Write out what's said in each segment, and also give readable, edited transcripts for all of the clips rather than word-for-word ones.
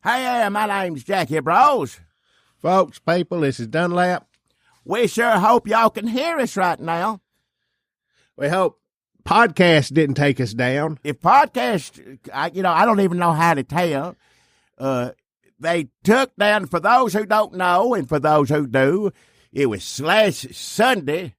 Hey, my name's Jackie Bros. Folks, people, this is Dunlap. We sure hope y'all can hear us right now. We hope podcast didn't take us down. If podcast, I don't even know how to tell. They took down, for those who don't know and for those who do, it was last Sunday.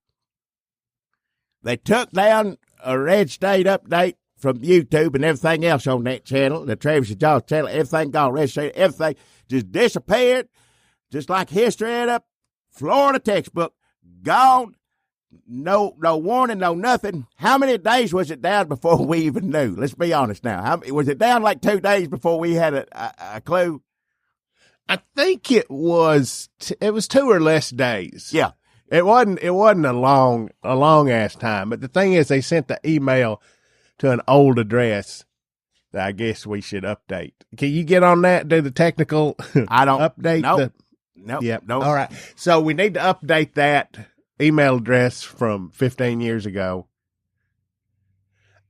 They took down a Red State update from YouTube and everything else on that channel, the Travis and Josh channel, everything gone, Red State, everything just disappeared, just like history in a Florida textbook, gone, no warning, no nothing. How many days was it down before we even knew? Let's be honest now. Was it down like 2 days before we had a clue? I think it was 2 or less days. Yeah. It wasn't a long ass time, but the thing is they sent the email to an old address that I guess we should update. Can you get on that? Do the technical I don't update? Nope. Yep. Nope. All right. So we need to update that email address from 15 years ago.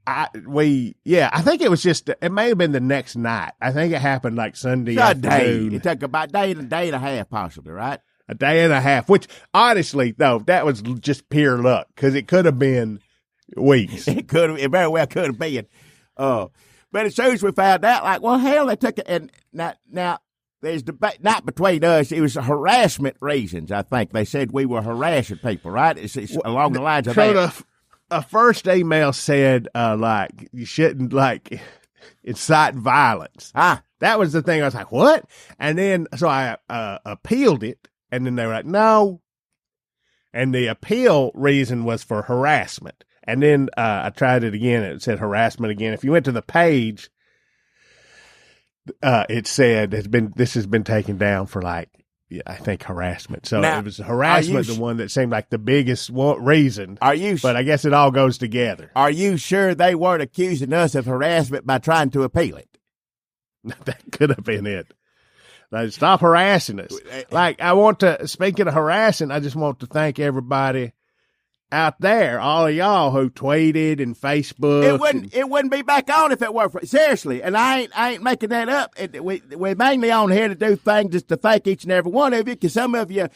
I think it was just, it may have been the next night. I think it happened like Sunday afternoon. It took about a day and a half possibly, right? A day and a half, which honestly, though, that was just pure luck because it could have been weeks. It very well could have been. But as soon as we found out, like, well, hell, they took it. And now there's debate, not between us. It was harassment reasons, I think. They said we were harassing people, right? It's along the lines of that. A first email said, like, you shouldn't, like, incite violence. That was the thing. I was like, what? And then, so I appealed it, and then they were like, no. And the appeal reason was for harassment. And then I tried it again, and it said harassment again. If you went to the page, it said this has been taken down for, like, I think harassment. So now, it was harassment, the one that seemed like the biggest reason. But I guess it all goes together. Are you sure they weren't accusing us of harassment by trying to appeal it? That could have been it. Like, stop harassing us. Like, speaking of harassing, I just want to thank everybody out there, all of y'all who tweeted and Facebook. It wouldn't be back on if it were seriously. And I ain't making that up. We're mainly on here to do things just to thank each and every one of you, because some of you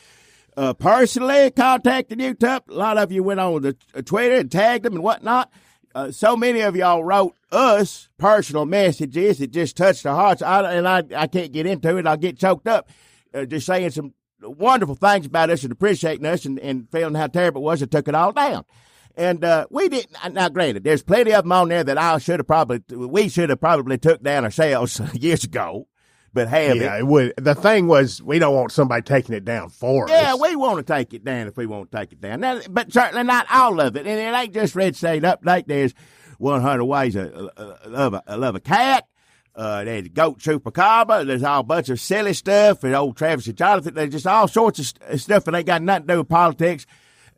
personally contacted YouTube. A lot of you went on the Twitter and tagged them and whatnot. So many of y'all wrote us personal messages that just touched our hearts. I can't get into it. I'll get choked up just saying some wonderful things about us and appreciating us and feeling how terrible it was that took it all down. And we didn't. Now, granted, there's plenty of them on there that we should have probably took down ourselves years ago. But it would. The thing was, we don't want somebody taking it down for us. Yeah, we want to take it down if we want to take it down. Now, but certainly not all of it. And it ain't just Red State Update. There's 100 Ways to Love a Cat. There's Goat Chupacabra. There's all bunch of silly stuff. And old Travis and Jonathan. There's just all sorts of stuff that ain't got nothing to do with politics.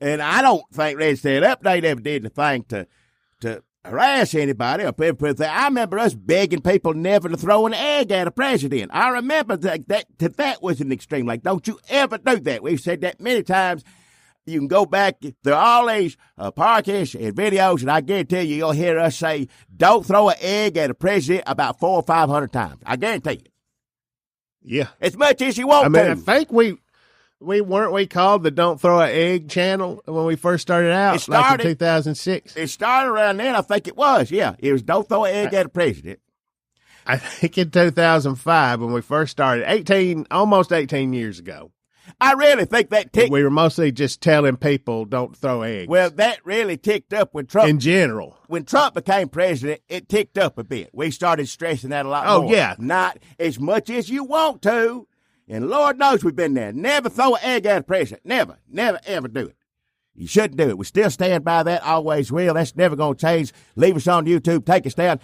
And I don't think Red State Update ever did anything to harass anybody or put I remember us begging people never to throw an egg at a president. I remember that was an extreme. Like, don't you ever do that. We've said that many times. You can go back. There are all these podcasts and videos, and I guarantee you'll hear us say, don't throw an egg at a president about 400 or 500 times. I guarantee you. Yeah. As much as you want to. I think we weren't called the Don't Throw an Egg channel when we first started out, like in 2006. It started around then, I think it was. Yeah, it was Don't Throw an Egg at a President. I think in 2005 when we first started, almost 18 years ago. I really think that ticked. We were mostly just telling people don't throw eggs. Well, that really ticked up when Trump. In general. When Trump became president, it ticked up a bit. We started stressing that a lot more. Oh, yeah. Not as much as you want to. And Lord knows we've been there. Never throw an egg at a president. Never, ever do it. You shouldn't do it. We still stand by that. Always will. That's never going to change. Leave us on YouTube. Take us down.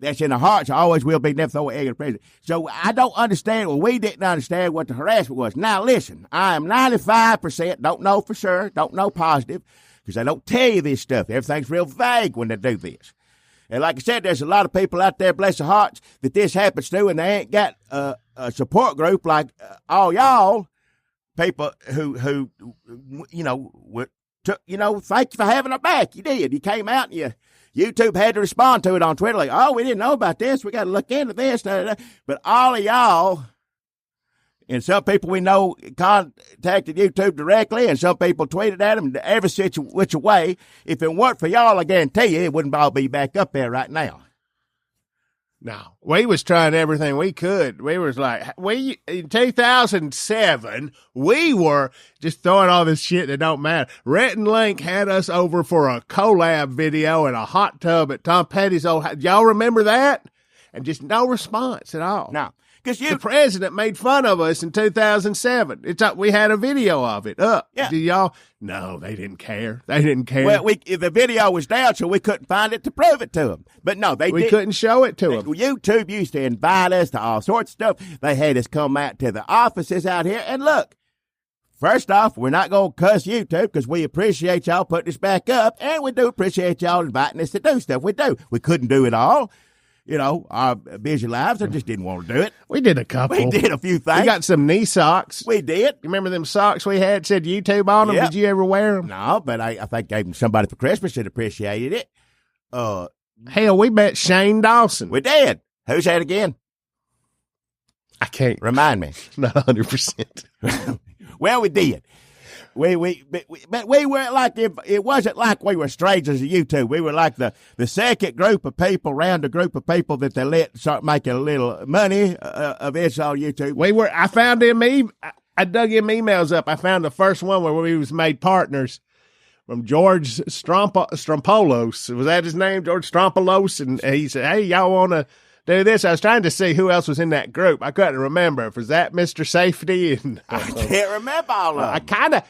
That's in our hearts. Always will be. Never throw an egg at a president. So I don't understand. Well, we didn't understand what the harassment was. Now, listen. I am 95%. Don't know for sure. Don't know positive. Because I don't tell you this stuff. Everything's real vague when they do this. And like I said, there's a lot of people out there, bless their hearts, that this happens to, and they ain't got a support group like all y'all people who thank you for having our back. You did. You came out and YouTube had to respond to it on Twitter like, oh, we didn't know about this. We got to look into this. But all of y'all, and some people we know contacted YouTube directly, and some people tweeted at them every which way. If it weren't for y'all, I guarantee you it wouldn't all be back up there right now. No, we was trying everything we could. We was like, in 2007, we were just throwing all this shit that don't matter. Rhett and Link had us over for a collab video in a hot tub at Tom Petty's old house. Y'all remember that? And just no response at all. No. Because the president made fun of us in 2007. It's like we had a video of it up. Yeah. Did y'all? No, they didn't care. They didn't care. Well, the video was down, so we couldn't find it to prove it to them. But no, we couldn't show it to them. YouTube used to invite us to all sorts of stuff. They had us come out to the offices out here. And look, first off, we're not going to cuss YouTube because we appreciate y'all putting us back up. And we do appreciate y'all inviting us to do stuff. We do. We couldn't do it all. You know, our busy lives, I just didn't want to do it. We did a couple. We did a few things. We got some knee socks. We did. You remember them socks we had said YouTube on them? Yep. Did you ever wear them? No, but I think gave them somebody for Christmas that appreciated it. Hell, we met Shane Dawson. We did. Who's that again? I can't. Remind me. Not 100%. Well, we did. But we were like, it wasn't like we were strangers to YouTube. We were like the second group of people around the group of people that they let start making a little money of this on YouTube. I found him. I dug him emails up. I found the first one where we was made partners from George Strompolos. Was that his name? George Strompolos. And he said, hey, y'all want to do this? I was trying to see who else was in that group. I couldn't remember. Was that Mr. Safety? And I can't remember all of them.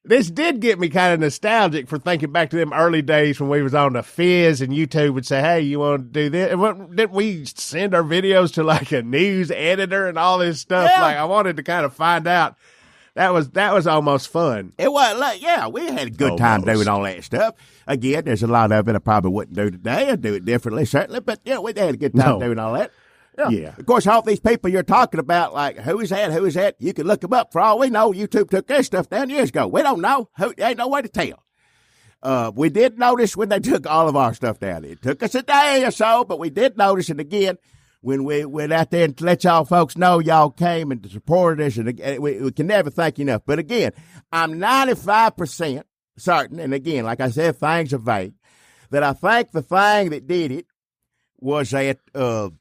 This did get me kind of nostalgic for thinking back to them early days when we was on the Fizz and YouTube would say, hey, you want to do this? And didn't we send our videos to like a news editor and all this stuff? Yeah. Like I wanted to kind of find out. That was almost fun. It was like, yeah, we had a good time doing all that stuff. Again, there's a lot of it I probably wouldn't do today. I'd do it differently, certainly. But, yeah, we had a good time doing all that. Yeah. Of course, all these people you're talking about, like, who is that? You can look them up. For all we know, YouTube took their stuff down years ago. We don't know. There ain't no way to tell. We did notice when they took all of our stuff down. It took us a day or so, but we did notice it again when we went out there and let y'all folks know y'all came and supported us. And we can never thank you enough. But again, I'm 95% certain, and again, like I said, things are vague, that I think the thing that did it was that the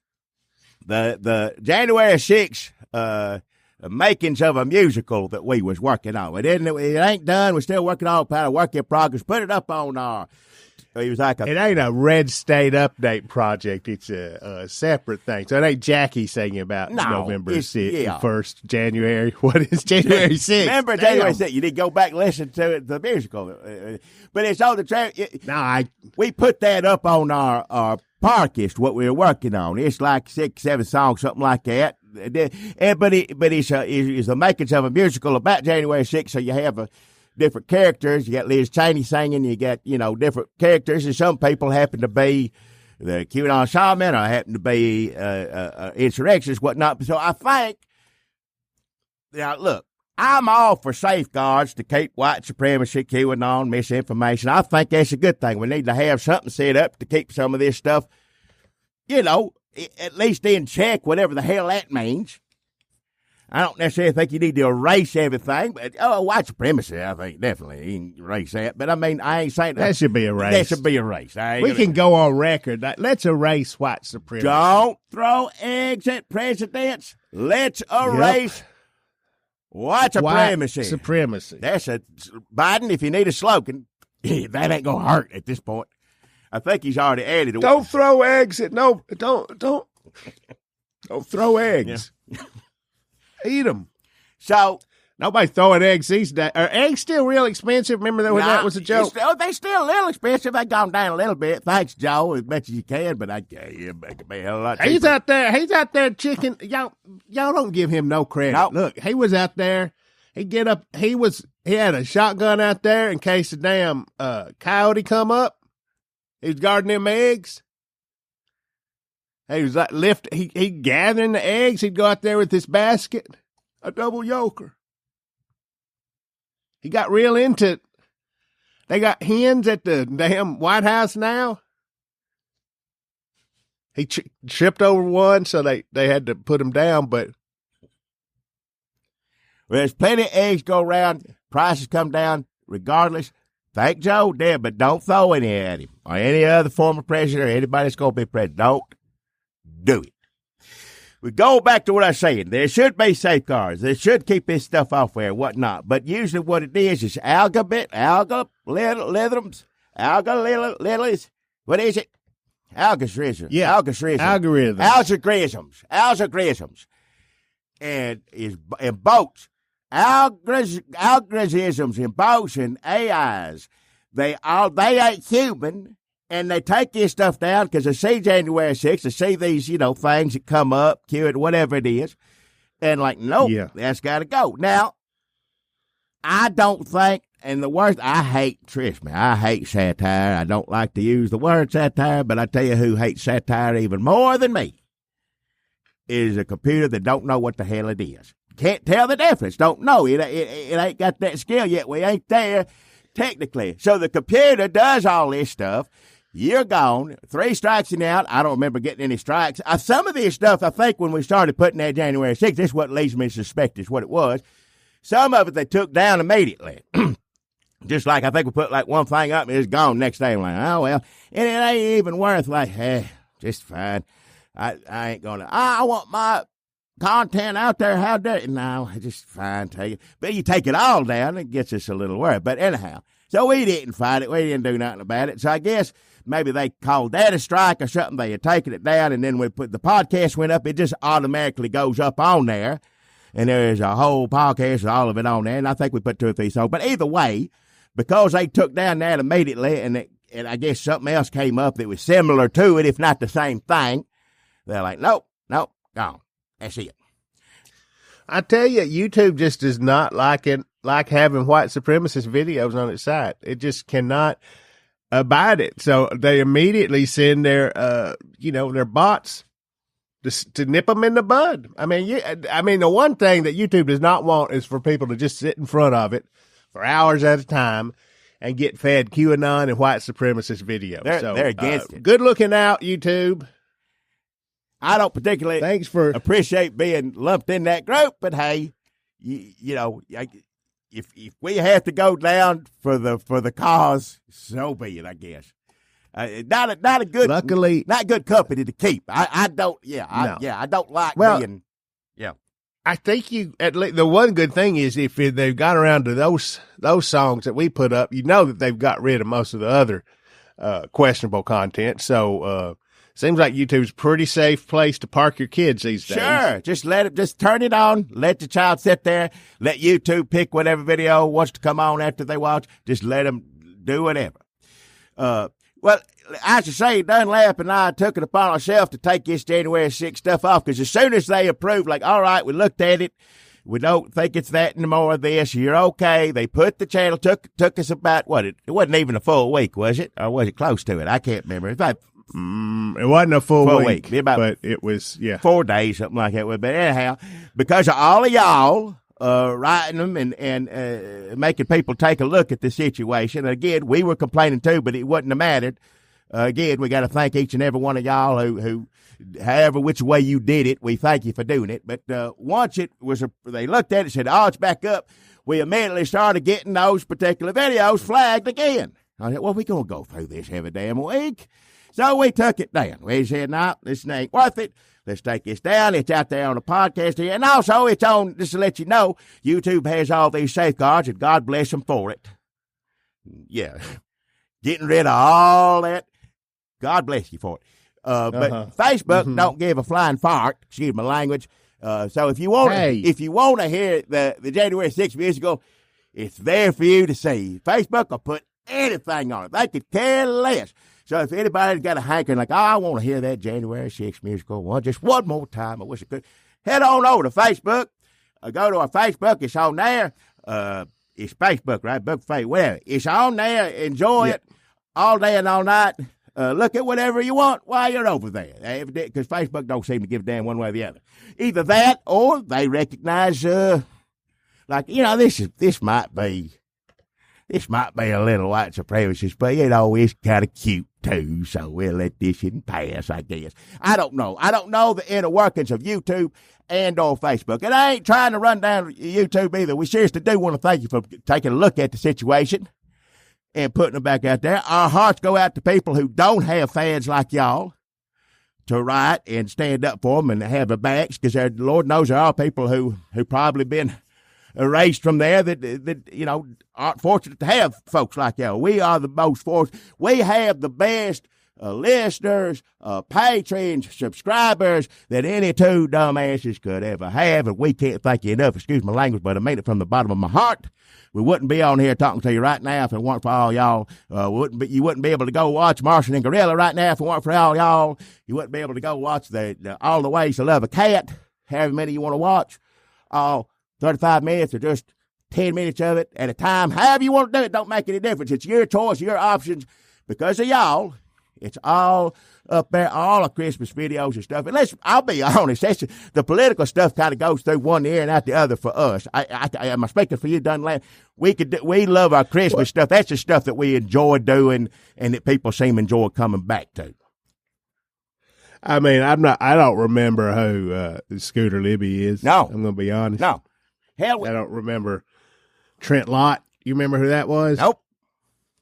January 6th makings of a musical that we was working on. It ain't done. We're still working on it. Part of work in progress. Put it up on our. It was like it ain't a Red State Update project. It's a separate thing. So it ain't Jackie singing about November 6th, 1st, January. What is January 6th? Remember January 6th. You need to go back and listen to the musical. But it's on the we put that up on our Parkist, what we were working on. It's like 6, 7 songs, something like that. But it's the makings of a musical about January 6th, so you have different characters. You got Liz Cheney singing, you got, different characters, and some people happen to be the QAnon shaman or happen to be insurrectionists, whatnot. So I think, look, I'm all for safeguards to keep white supremacy, QAnon, misinformation. I think that's a good thing. We need to have something set up to keep some of this stuff, at least in check, whatever the hell that means. I don't necessarily think you need to erase everything, but white supremacy, I think definitely you can erase that. But I mean, I ain't saying that should be erased. That should be erased. We can go on record. Let's erase white supremacy. Don't throw eggs at presidents. Let's erase white supremacy. White supremacy. That's Biden. If you need a slogan, that ain't gonna hurt at this point. I think he's already added. Don't throw eggs at don't throw eggs. Yeah. Eat them. So nobody throwing eggs these days. Are eggs still real expensive? Remember that when that was a joke? They still a little expensive. They've gone down a little bit. Thanks, Joe, as much as you can. But I tell you, make it be a hell of a lot cheaper. He's out there chicken. Y'all don't give him no credit. Nope. Look, he was out there. He had a shotgun out there in case the damn coyote come up. He was guarding them eggs. He was like he gathering the eggs. He'd go out there with this basket, a double yoker. He got real into it. They got hens at the damn White House now. He tripped over one, so they had to put him down. But there's plenty of eggs go around. Prices come down regardless. Thank Joe, Deb, but don't throw any at him or any other former president or anybody that's going to be president. Don't do it. We go back to what I was saying. There should be safeguards. They should keep this stuff off there and whatnot. But usually what it is alga lithiums, lilies. What is it? Algorithm. Yeah. Algorithms. And boats. Algorithms in boats and AIs. They ain't human. And they take this stuff down because they see January 6th, they see these, things that come up, cured, whatever it is. And nope, that's got to go. Now, I don't think, and the worst, I hate satire. I don't like to use the word satire, but I tell you who hates satire even more than me is a computer that don't know what the hell it is. Can't tell the difference. Don't know. It ain't got that skill yet. We ain't there technically. So the computer does all this stuff. You're gone. 3 strikes and out. I don't remember getting any strikes. Some of this stuff, I think when we started putting that January 6th, this is what leads me to suspect is what it was. Some of it they took down immediately. Just like I think we put one thing up and it's gone next day. I'm like, oh, well. And it ain't even worth just fine. I ain't going to. I want my content out there. How dare you? No, just fine. Take it. But you take it all down, it gets us a little worried. But anyhow, so we didn't fight it. We didn't do nothing about it. So I guess maybe they called that a strike or something. They had taken it down, and then we put the podcast went up. It just automatically goes up on there, and there's a whole podcast, all of it on there. And I think we put 2 or 3 songs. But either way, because they took down that immediately, and I guess something else came up that was similar to it, if not the same thing, they're like, nope, gone. That's it. I tell you, YouTube just does not like having white supremacist videos on its site. It just cannot abide it. So they immediately send their bots to nip them in the bud. I mean, the one thing that YouTube does not want is for people to just sit in front of it for hours at a time and get fed QAnon and white supremacist videos. They're against it. Good looking out, YouTube. I don't particularly appreciate being lumped in that group, but hey, if we have to go down for the cause, so be it. I guess not a good, luckily, not good company to keep. I don't like being. Yeah, I think at least the one good thing is if they've got around to those songs that we put up, that they've got rid of most of the other questionable content. So. Seems like YouTube's a pretty safe place to park your kids these days. Sure. Just turn it on. Let the child sit there. Let YouTube pick whatever video wants to come on after they watch. Just let them do whatever. Well, I should say, Dunlap and I took it upon ourselves to take this January 6th stuff off because as soon as they approved, all right, we looked at it. We don't think it's that anymore of this. You're okay. They put the channel, took us about, it wasn't even a full week, was it? Or was it close to it? I can't remember. It's about it wasn't a full week, but it was 4 days, something like that. But anyhow, because of all of y'all writing them and making people take a look at the situation. Again, we were complaining too, but it wouldn't have mattered. Again, we got to thank each and every one of y'all who, however which way you did it, we thank you for doing it. But once they looked at it and said, "Oh, it's back up," we immediately started getting those particular videos flagged again. I said, "Well, we're gonna go through this every damn week." So we took it down. We said, no, this ain't worth it. Let's take this down. It's out there on the podcast here. And also, it's on, just to let you know, YouTube has all these safeguards, and God bless them for it. Yeah. Getting rid of all that. God bless you for it. But Facebook don't give a flying fart. Excuse my language. So if you want to hear the January 6th musical, it's there for you to see. Facebook will put anything on it. They could care less. So if anybody's got a hankering I want to hear that January 6th musical just one more time, I wish I could, head on over to Facebook. Go to our Facebook. It's on there. It's Facebook, right? Book Facebook, whatever. It's on there. Enjoy it all day and all night. Look at whatever you want while you're over there. Because Facebook don't seem to give a damn one way or the other. Either that or they recognize, this might be a little white supremacist, but it's kind of cute. too, so we'll let this one pass, I guess. I don't know. I don't know the inner workings of YouTube and on Facebook. And I ain't trying to run down YouTube either. We seriously do want to thank you for taking a look at the situation and putting it back out there. Our hearts go out to people who don't have fans like y'all to write and stand up for them and have their backs, because Lord knows there are people who probably been erased from there that you know aren't fortunate to have folks like y'all. We are the most fortunate. We have the best listeners, patrons, subscribers that any two dumbasses could ever have, and we can't thank you enough. Excuse my language, but I mean it from the bottom of my heart. We wouldn't be on here talking to you right now if it weren't for all y'all. You wouldn't be able to go watch Martian and Gorilla right now if it weren't for all y'all. You wouldn't be able to go watch the All the Ways to Love a Cat, however many you want to watch, all 35 minutes or just 10 minutes of it at a time. However you want to do it, don't make any difference. It's your choice, your options. Because of y'all, it's all up there, all the Christmas videos and stuff. And I'll be honest, the political stuff kind of goes through one ear and out the other for us. Am I speaking for you, Dunlap? We love our Christmas stuff. That's the stuff that we enjoy doing and that people seem to enjoy coming back to. I mean, I don't remember who Scooter Libby is. No. I'm going to be honest. No. I don't remember Trent Lott. You remember who that was? Nope.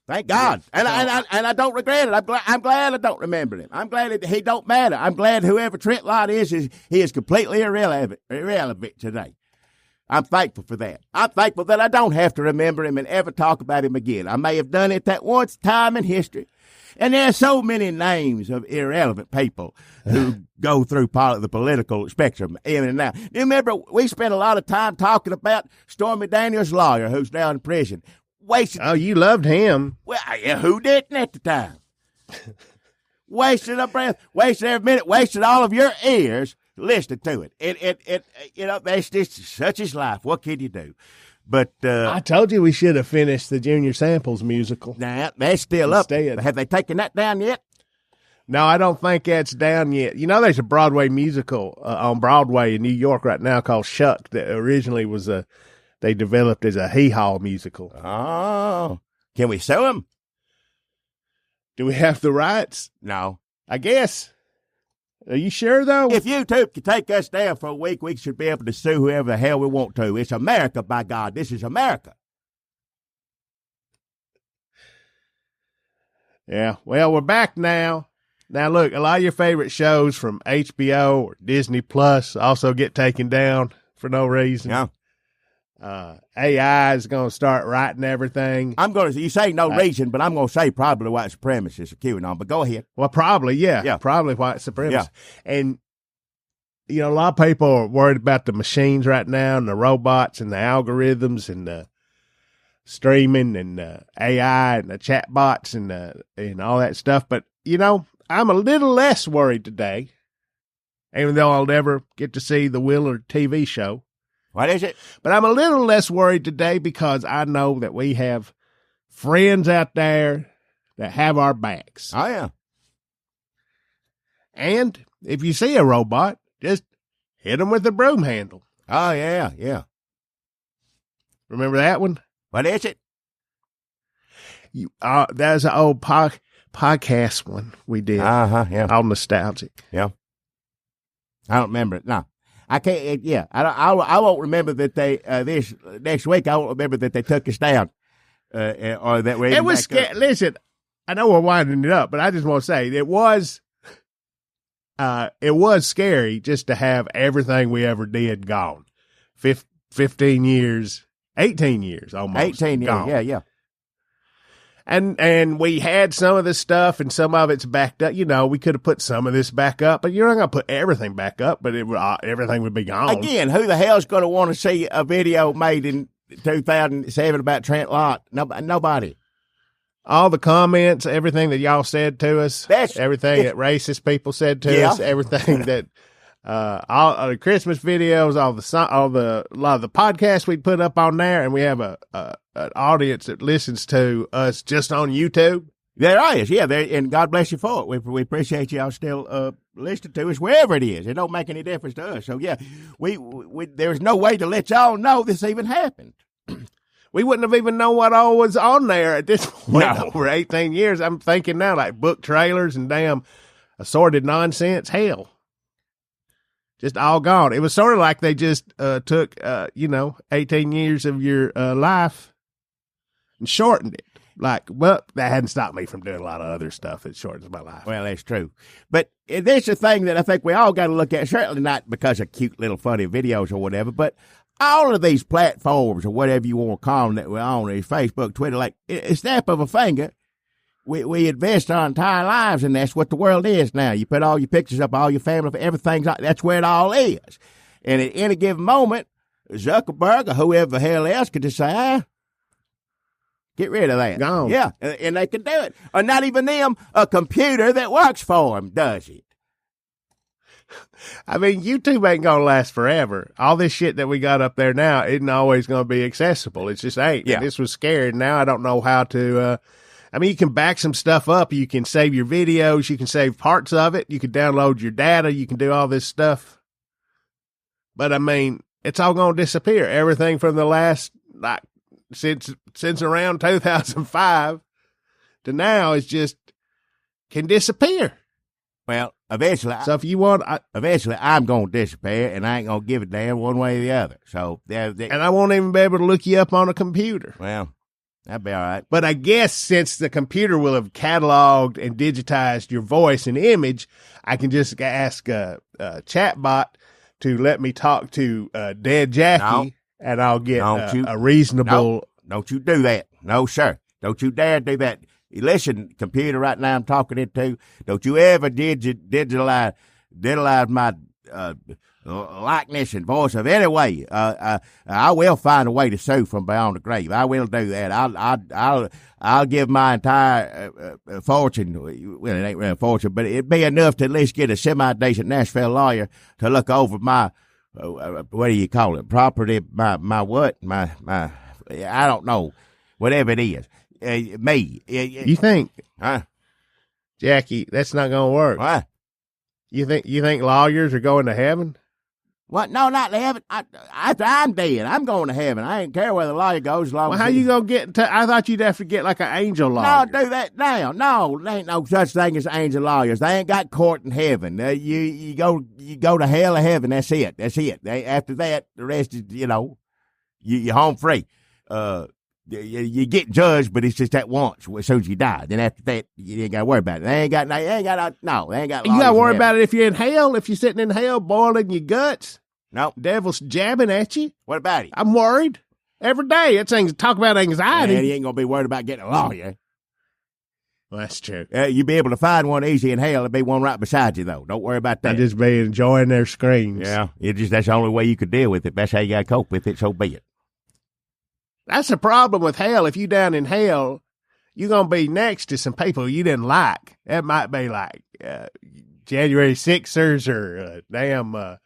Thank God. And I don't regret it. I'm glad I don't remember him. I'm glad he don't matter. I'm glad whoever Trent Lott is he is completely irrelevant today. I'm thankful for that. I'm thankful that I don't have to remember him and ever talk about him again. I may have done it that once time in history. And there are so many names of irrelevant people who go through the political spectrum in and out. Do you remember we spent a lot of time talking about Stormy Daniels' lawyer who's now in prison? Oh, you loved him. Well, yeah, who didn't at the time? Wasted a breath, wasted every minute, wasted all of your ears listening to it. It that's just such is life. What can you do? But I told you we should have finished the Junior Samples musical. Nah, that's still Instead. Up. Have they taken that down yet? No, I don't think that's down yet. You know, there's a Broadway musical on Broadway in New York right now called Shuck that originally was they developed as a hee-haw musical. Oh. Can we sue them? Do we have the rights? No. I guess. Are you sure, though? If YouTube can take us down for a week, we should be able to sue whoever the hell we want to. It's America, by God. This is America. Yeah. Well, we're back now. Now, look, a lot of your favorite shows from HBO or Disney Plus also get taken down for no reason. Yeah. AI is going to start writing everything. You say no reason, but I'm going to say probably white supremacists are queuing on, but go ahead. Well, probably, yeah. Yeah. Probably white supremacists. Yeah. And, you know, a lot of people are worried about the machines right now and the robots and the algorithms and the streaming and the AI and the chatbots and all that stuff. But, you know, I'm a little less worried today, even though I'll never get to see the Willard TV show. What is it? But I'm a little less worried today because I know that we have friends out there that have our backs. Oh, yeah. And if you see a robot, just hit them with a broom handle. Oh, yeah, yeah. Remember that one? What is it? That's an old podcast one we did. Yeah. All nostalgic. Yeah. I don't remember it. No. I can't. Yeah, I won't remember that they this next week. I won't remember that they took us down, or that we. It was scary. Listen, I know we're winding it up, but I just want to say it was scary just to have everything we ever did gone. 15 years, 18 years almost. 18 years. Gone. Yeah. And we had some of this stuff, and some of it's backed up. You know, we could have put some of this back up, but you're not going to put everything back up. But everything would be gone. Again, who the hell's going to want to see a video made in 2007 about Trent Lott? Nobody. All the comments, everything that y'all said to us, everything that racist people said to us, everything that all the Christmas videos, a lot of the podcasts we put up on there, and we have an audience that listens to us just on YouTube. There is, yeah. And God bless you for it. We appreciate y'all still listening to us wherever it is. It don't make any difference to us. So yeah, we there's no way to let y'all know this even happened. we wouldn't have even known what all was on there at this point. No. Over 18 years. I'm thinking now, like book trailers and damn assorted nonsense. Hell. Just all gone. It was sort of like they just took, 18 years of your life and shortened it. Like, well, that hadn't stopped me from doing a lot of other stuff that shortens my life. Well, that's true. But this is a thing that I think we all got to look at, certainly not because of cute little funny videos or whatever, but all of these platforms or whatever you want to call them that we're on, these Facebook, Twitter, like a snap of a finger, we invest our entire lives, and that's what the world is now. You put all your pictures up, all your family, everything's like, that's where it all is. And at any given moment, Zuckerberg or whoever the hell else could just say, get rid of that. Gone. Yeah, and they can do it. Or not even them, a computer that works for them does it. I mean, YouTube ain't going to last forever. All this shit that we got up there now isn't always going to be accessible. It's just ain't. Yeah. And this was scary. Now I don't know how to, you can back some stuff up. You can save your videos. You can save parts of it. You can download your data. You can do all this stuff. But I mean, it's all going to disappear. Everything from the last, like, since around 2005 to now is just can disappear. Well, eventually, so if you want, I'm going to disappear, and I ain't going to give a damn one way or the other. So, and I won't even be able to look you up on a computer. Well, that'd be all right. But I guess since the computer will have cataloged and digitized your voice and image, I can just ask a chatbot to let me talk to Dead Jackie, and I'll get a reasonable. Don't you do that. No, sir. Don't you dare do that. Listen, computer, right now I'm talking into. Don't you ever digitalize my likeness and voice of any way. I will find a way to sue from beyond the grave. I will do that. I'll give my entire fortune. Well, it ain't really a fortune, but it'd be enough to at least get a semi-decent Nashville lawyer to look over my what do you call it? Property? My what? My I don't know. Whatever it is. Me. You think? Huh? Jackie, that's not going to work. What? You think lawyers are going to heaven? What? No, not to heaven. After I'm dead, I'm going to heaven. I ain't care where the lawyer goes as long well, as how you going to get to, I thought you'd have to get like an angel lawyer. No, do that now. No, there ain't no such thing as angel lawyers. They ain't got court in heaven. You go to hell or heaven. That's it. After that, the rest is, you're home free. You get judged, but it's just that once as soon as you die. Then after that, you ain't got to worry about it. They ain't got. You got to worry about it if you're in hell. If you're sitting in hell, boiling your guts. No, devil's jabbing at you. What about it? I'm worried every day. That thing's talk about anxiety. Man, you ain't gonna be worried about getting a lawyer. Well, that's true. You'll be able to find one easy in hell. There'll be one right beside you, though. Don't worry about that. I just be enjoying their screams. Yeah, that's the only way you could deal with it. That's how you got to cope with it. So be it. That's the problem with hell. If you down in hell, you're going to be next to some people you didn't like. That might be like January 6ers or damn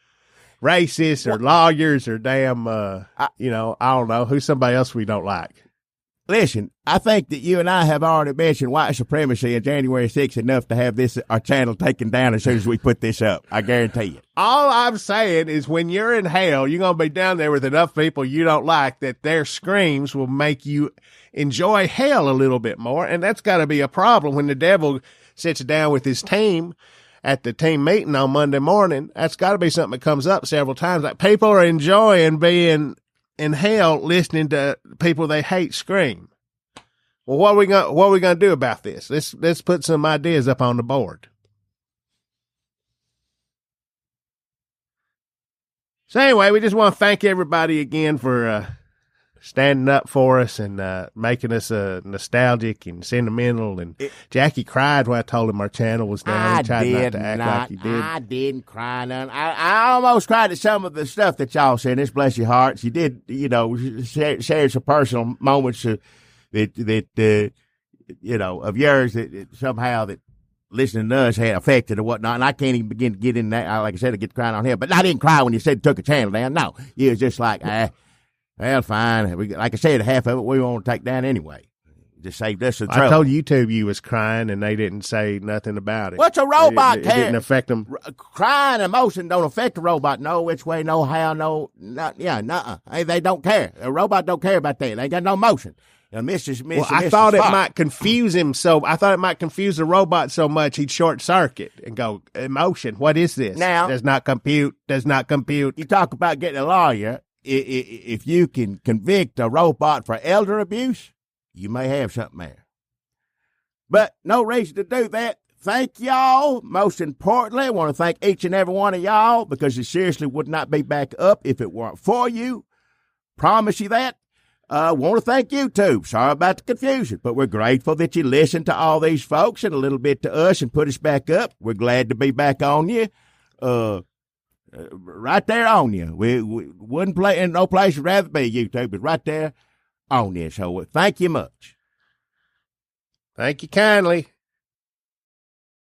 racists or lawyers or damn, I don't know, who's somebody else we don't like. Listen, I think that you and I have already mentioned white supremacy and January 6th enough to have our channel taken down as soon as we put this up. I guarantee you. All I'm saying is when you're in hell, you're going to be down there with enough people you don't like that their screams will make you enjoy hell a little bit more. And that's got to be a problem when the devil sits down with his team at the team meeting on Monday morning. That's got to be something that comes up several times. Like people are enjoying being in hell listening to people they hate scream. Well, what are we going to do about this? Let's put some ideas up on the board. So anyway, we just want to thank everybody again for standing up for us and making us nostalgic and sentimental. And Jackie cried when I told him our channel was down. He tried not to act like he did. I didn't cry none. I almost cried at some of the stuff that y'all said. This bless your hearts. You did, share some personal moments of yours that somehow that listening to us had affected or whatnot. And I can't even begin to get in that. Like I said, to get crying on him. But I didn't cry when you said took a channel down. No, you was just like, well, fine. Like I said, half of it we want to take down anyway. just saved us some I trouble. told YouTube you was crying, and they didn't say nothing about it. What's a robot It didn't affect them. Crying emotion don't affect the robot. No which way, no how, no, nuh-uh. Hey, they don't care. A robot don't care about that. They ain't got no motion. Well, I thought it might confuse him, so I thought it might confuse the robot so much he'd short circuit and go, emotion, what is this? Now, does not compute. You talk about getting a lawyer. If you can convict a robot for elder abuse, you may have something there. But no reason to do that. Thank y'all. Most importantly, I want to thank each and every one of y'all, because it seriously would not be back up if it weren't for you. Promise you that. I want to thank YouTube. Sorry about the confusion, but we're grateful that you listened to all these folks and a little bit to us and put us back up. We're glad to be back on you. Right there on you. We wouldn't play in no place would rather be YouTube, but right there on you. So thank you much. Thank you kindly.